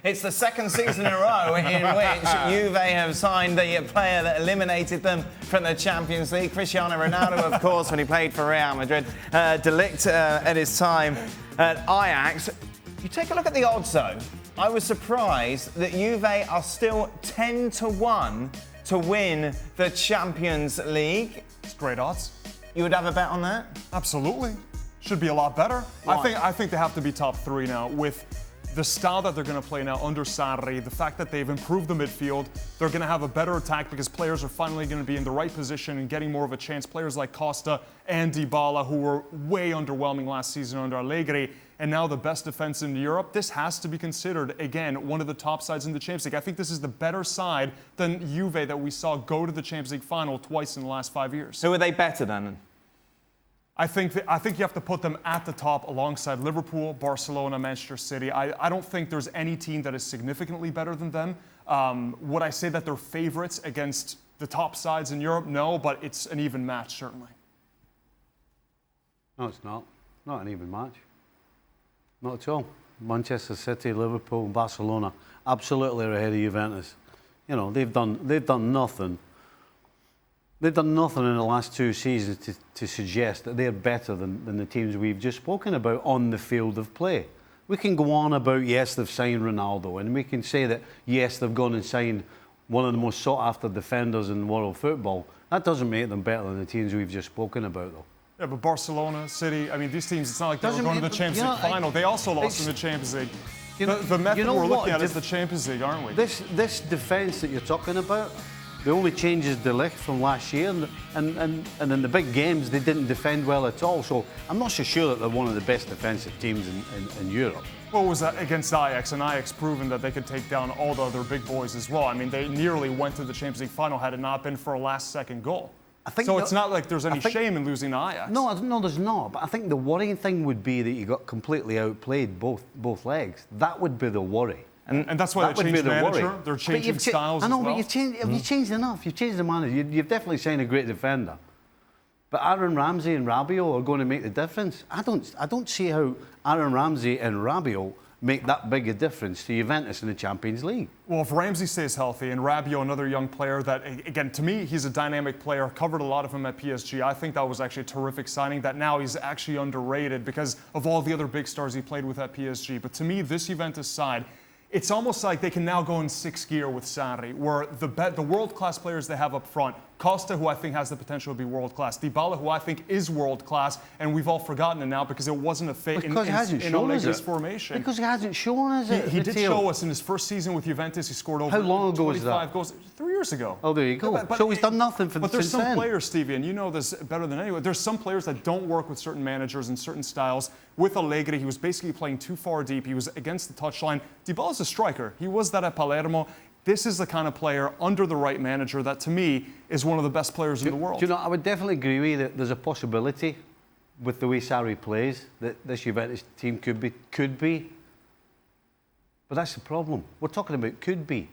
It's the second season in a row in which Juve have signed the player that eliminated them from the Champions League. Cristiano Ronaldo, of course, when he played for Real Madrid. De Ligt at his time at Ajax. You take a look at the odds, though. I was surprised that Juve are still 10-1 to win the Champions League. It's great odds. You would have a bet on that? Absolutely. Should be a lot better. Why? I think they have to be top three now with the style that they're going to play now under Sarri, the fact that they've improved the midfield, they're going to have a better attack because players are finally going to be in the right position and getting more of a chance. Players like Costa and Dybala, who were way underwhelming last season under Allegri, and now the best defense in Europe. This has to be considered, again, one of the top sides in the Champions League. I think this is the better side than Juve that we saw go to the Champions League final twice in the last 5 years. Who are they better than? I think you have to put them at the top alongside Liverpool, Barcelona, Manchester City. I don't think there's any team that is significantly better than them. Would I say that they're favorites against the top sides in Europe? No, but it's an even match, certainly. No, it's not. Not an even match. Not at all. Manchester City, Liverpool, Barcelona, absolutely are ahead of Juventus. You know, they've done nothing. They've done nothing in the last 2 seasons to suggest that they're better than the teams we've just spoken about on the field of play. We can go on about, yes, they've signed Ronaldo, and we can say that, yes, they've gone and signed one of the most sought-after defenders in world football. That doesn't make them better than the teams we've just spoken about, though. Yeah, but Barcelona, City, I mean, these teams, it's not like they were going to the Champions League final. They also lost in the Champions League. The method we're looking at is the Champions League, aren't we? This defence that you're talking about, the only change is De Ligt from last year, and in the big games they didn't defend well at all. So I'm not so sure that they're one of the best defensive teams in Europe. What was that against Ajax? And Ajax proven that they could take down all the other big boys as well. I mean, they nearly went to the Champions League final had it not been for a last-second goal. It's not like there's any shame in losing to Ajax. No, there's not. But I think the worrying thing would be that you got completely outplayed both legs. That would be the worry. And that's why they changed the manager. They're changing styles as well. I know, but you've changed enough. You've changed the manager. You've definitely signed a great defender. But Aaron Ramsey and Rabiot are going to make the difference. I don't see how Aaron Ramsey and Rabiot make that big a difference to Juventus in the Champions League. Well, if Ramsey stays healthy and Rabiot, another young player that, again, to me, he's a dynamic player, covered a lot of him at PSG. I think that was actually a terrific signing, that now he's actually underrated because of all the other big stars he played with at PSG. But to me, this Juventus side, it's almost like they can now go in 6th gear with Sarri, where the world-class players they have up front, Costa, who I think has the potential to be world-class, Dybala, who I think is world-class, and we've all forgotten it now because it wasn't a fit in Allegri's formation. Because he hasn't shown us it. He did show us in his first season with Juventus. He scored over 25 goals. How long ago was that? Goals. 3 years ago. Oh, there you go. So he's done nothing for But there's some then. players, Stevie, and you know this better than anyone, there's some players that don't work with certain managers and certain styles. With Allegri, he was basically playing too far deep. He was against the touchline. Dybala's a striker. He was that at Palermo. This is the kind of player under the right manager that, to me, is one of the best players in the world. Do you know, I would definitely agree with you that there's a possibility with the way Sarri plays that this Juventus team could be. But that's the problem. We're talking about could be.